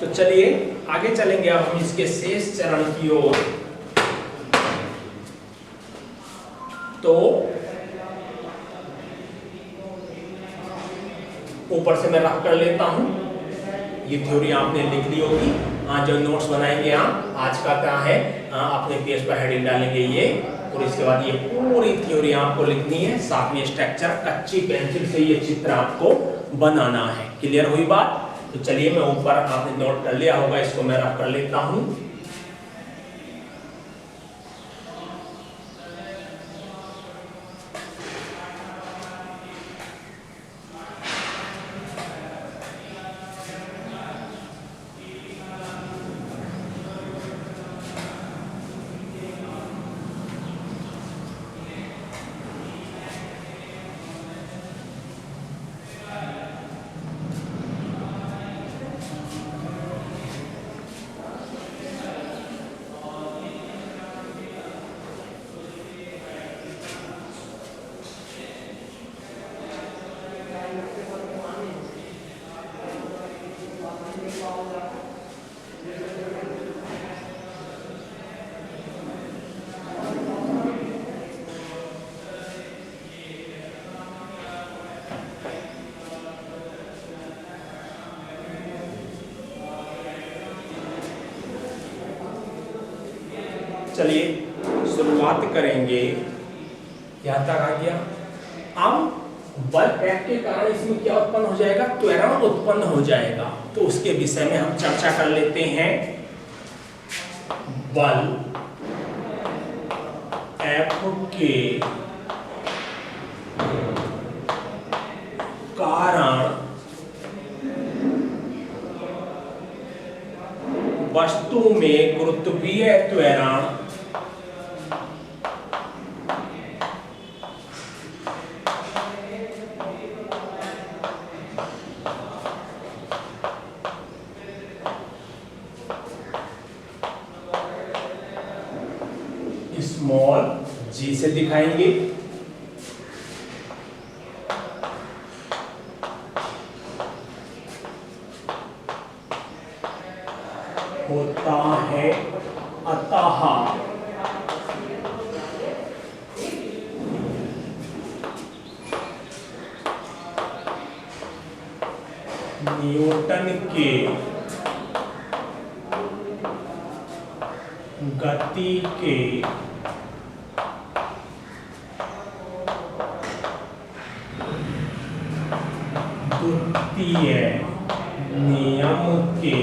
तो चलिए आगे चलेंगे अब हम इसके शेष चरण की ओर। तो ऊपर से मैं रफ कर लेता हूं। ये थ्योरी आपने लिख ली होगी। जो नोट्स बनाएंगे आप आज का क्या है, अपने पेज पर हेडिंग डालेंगे ये, और इसके बाद ये पूरी थ्योरी आपको लिखनी है। साथ में स्ट्रक्चर कच्ची पेंसिल से ये चित्र आपको बनाना है। क्लियर हुई बात? तो चलिए मैं ऊपर आपने नोट कर लिया होगा, इसको मैं रफ कर लेता हूं। चलिए शुरुआत करेंगे। यहाँ तक आ गया। अब बल F के कारण इसमें क्या उत्पन्न हो जाएगा? त्वरण उत्पन्न हो जाएगा। तो उसके विषय में हम चर्चा कर लेते हैं। बल F के कारण वस्तु में गुरुत्वीय त्वरण स्मॉल g से दिखाएंगे। होता है अतः न्यूटन के गति के द्वितीय नियम के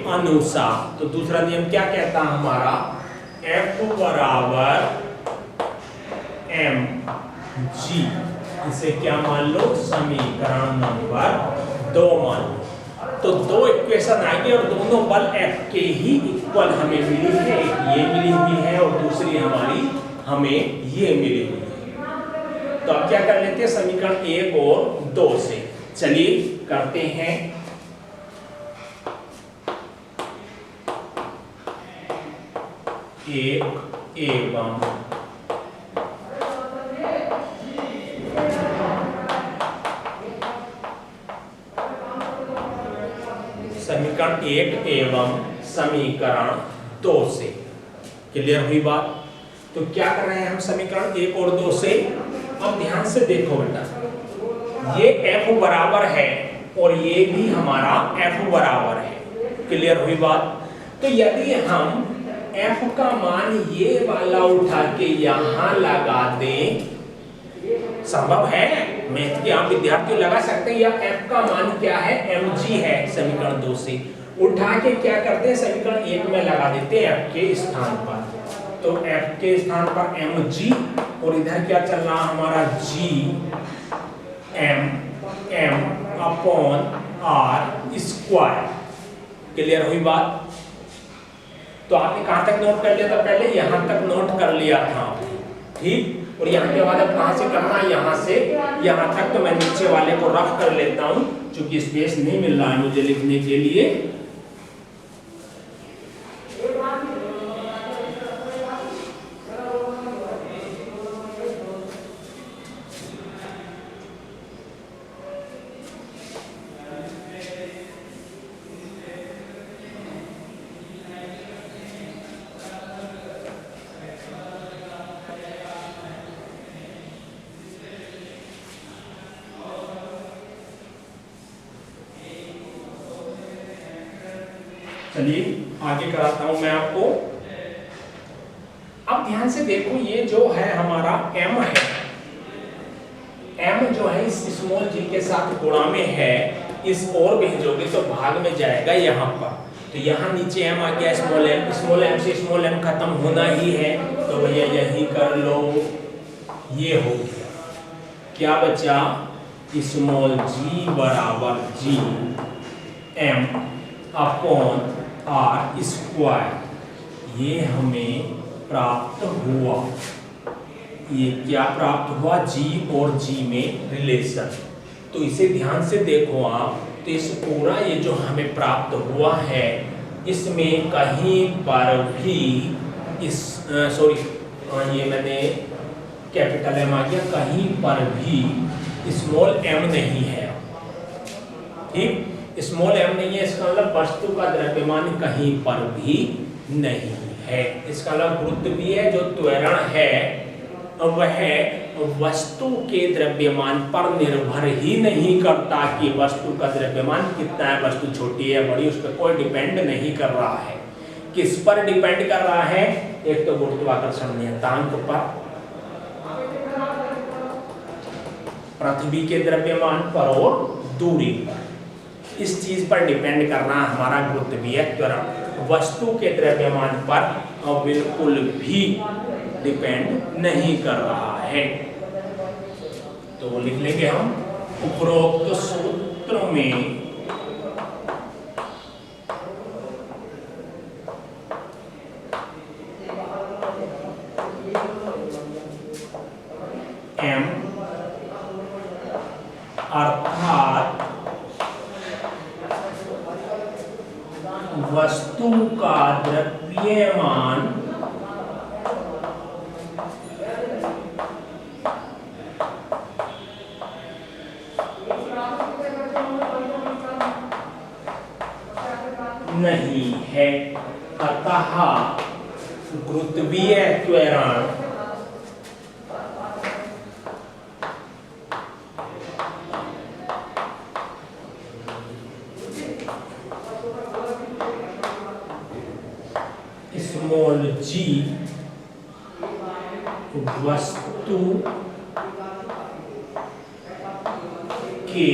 अनुसार। तो दूसरा नियम क्या कहता है हमारा? F बराबर mg। इसे क्या मान लो? समीकरण नंबर 2 मान लो। तो दो इक्वेशन आएगी और दोनों बल F के ही इक्वल हमें मिली है। एक ये मिली हुई है और दूसरी हमारी हमें ये मिली हुई है। तो अब क्या कर लेते हैं? समीकरण 1 और 2 से चलिए करते हैं। एक एवं समीकरण 1 एवं समीकरण 2 से। क्लियर हुई बात? तो क्या कर रहे हैं हम समीकरण 1 और 2 से? अब ध्यान से देखो बेटा, ये F बराबर है और ये भी हमारा F बराबर है। क्लियर हुई बात? तो यदि हम F का मान ये वाला उठा के यहां लगा दें, संभव है? मैथ के आप विद्यार्थी लगा सकते हैं। या F का मान क्या है? mg है। समीकरण 2 से उठा के क्या करते हैं? समीकरण 1 में लगा देते हैं F के स्थान पर। तो F के स्थान पर mg और इधर क्या चल रहा हमारा? g m upon r square. Clear हुई बात? तो आपने कहां तक नोट कर लिया था? पहले यहां तक नोट कर लिया था, ठीक। और यहाँ के बाद अब कहां से करना है? यहाँ से यहाँ तक। तो मैं नीचे वाले को रफ कर लेता हूं क्योंकि स्पेस नहीं मिल रहा है मुझे लिखने के लिए। चलिए आगे कराता हूं मैं आपको। अब ध्यान से देखो, ये जो है हमारा m है, m जो है इस स्मॉल g के साथ गुणा में है, इस और भेजोगे तो भाग में जाएगा यहाँ पर, तो यहाँ नीचे m आ गया, स्मॉल m से स्मॉल m खत्म होना ही है, तो भैया यही कर लो, ये हो गया। क्या बचा? स्मॉल g बराबर g m upon r square, ये हमें प्राप्त हुआ। ये क्या प्राप्त हुआ? g और g में रिलेशन। तो इसे ध्यान से देखो आप, तो इस पूरा ये जो हमें प्राप्त हुआ है, इसमें कहीं पर भी ये मैंने कैपिटल M आ गया, कहीं पर भी स्मॉल m नहीं है। ठीक, स्मॉल m नहीं है, इसका मतलब वस्तु का द्रव्यमान कहीं पर भी नहीं है। इसका मतलब गुरुत्वीय जो त्वरण है वह वस्तु के द्रव्यमान पर निर्भर ही नहीं करता कि वस्तु का द्रव्यमान कितना है, वस्तु छोटी है बड़ी, उस पर कोई डिपेंड नहीं कर रहा है। किस पर डिपेंड कर रहा है? एक तो गुरुत्वाकर्षण नियतांक पर, पृथ्वी के द्रव्यमान पर और दूरी पर, इस चीज पर डिपेंड करना हमारा गुरुत्वीय त्वरण। वस्तु के द्रव्यमान पर बिल्कुल भी डिपेंड नहीं कर रहा है। तो वो लिख लेंगे हम, उपरोक्त सूत्र में m अर्थात वस्तु का द्रव्यमान नहीं है, अतः गुरुत्वीय त्वरण स्मॉल g वस्तु के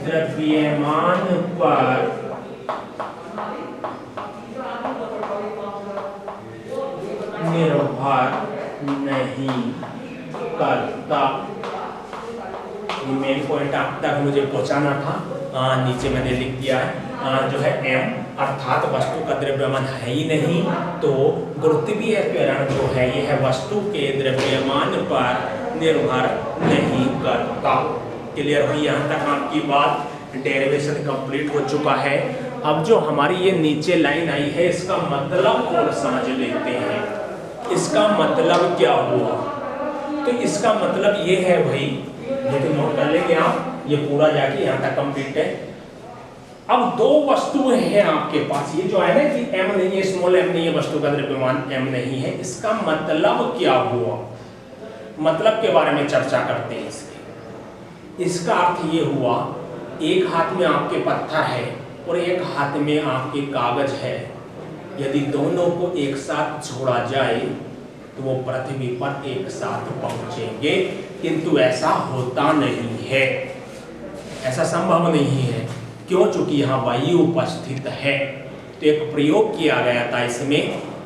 द्रव्यमान पर निर्भर नहीं करता। मेन पॉइंट आप तक मुझे पहुंचाना था, नीचे मैंने लिख दिया है, जो है m अर्थात वस्तु का द्रव्यमान है ही नहीं, तो गुरुत्वीय त्वरण जो है ये है वस्तु के द्रव्यमान पर निर्भर नहीं करता। क्लियर हुई यहाँ तक आपकी बात? डेरिवेशन कंप्लीट हो चुका है। अब जो हमारी ये नीचे लाइन आई है, इसका मतलब और समझ लेते हैं। इसका मतलब क्या हुआ? तो इसका मतलब ये है भाई, ये तो नोट कर लेंगे आप, ये पूरा जाके यहाँ तक कंप्लीट है। अब दो वस्तुएं हैं आपके पास, ये जो है ना कि m नहीं है, स्मॉल m नहीं है, वस्तु का द्रव्यमान m नहीं है, इसका मतलब क्या हुआ? मतलब के बारे में चर्चा करते हैं इसके। इसका अर्थ ये हुआ, एक हाथ में आपके पत्थर है और एक हाथ में आपके कागज है, यदि दोनों को एक साथ छोड़ा जाए तो वो पृथ्वी पर एक साथ पहुंचेंगे, किंतु ऐसा होता नहीं है, ऐसा संभव नहीं है। क्यों? चूंकि यहाँ वायु उपस्थित है। तो एक प्रयोग किया गया था, इसमें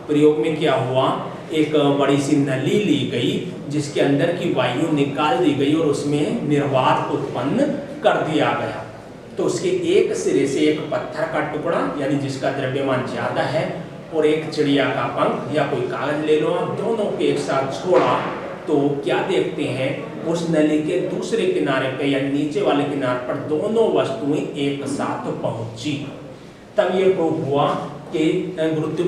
प्रयोग में क्या हुआ, एक बड़ी सी नली ली गई जिसके अंदर की वायु निकाल दी गई और उसमें निर्वात उत्पन्न कर दिया गया। तो उसके एक सिरे से एक पत्थर का टुकड़ा, यानी जिसका द्रव्यमान ज्यादा है, और एक चिड़िया का पंख या कोई कागज ले लो, आप दोनों को एक साथ छोड़ा तो क्या देखते हैं, उस नली के दूसरे किनारे पे या नीचे वाले किनारे पर दोनों वस्तुएं एक साथ पहुंची। तब ये प्रूव हुआ कि गुरुत्व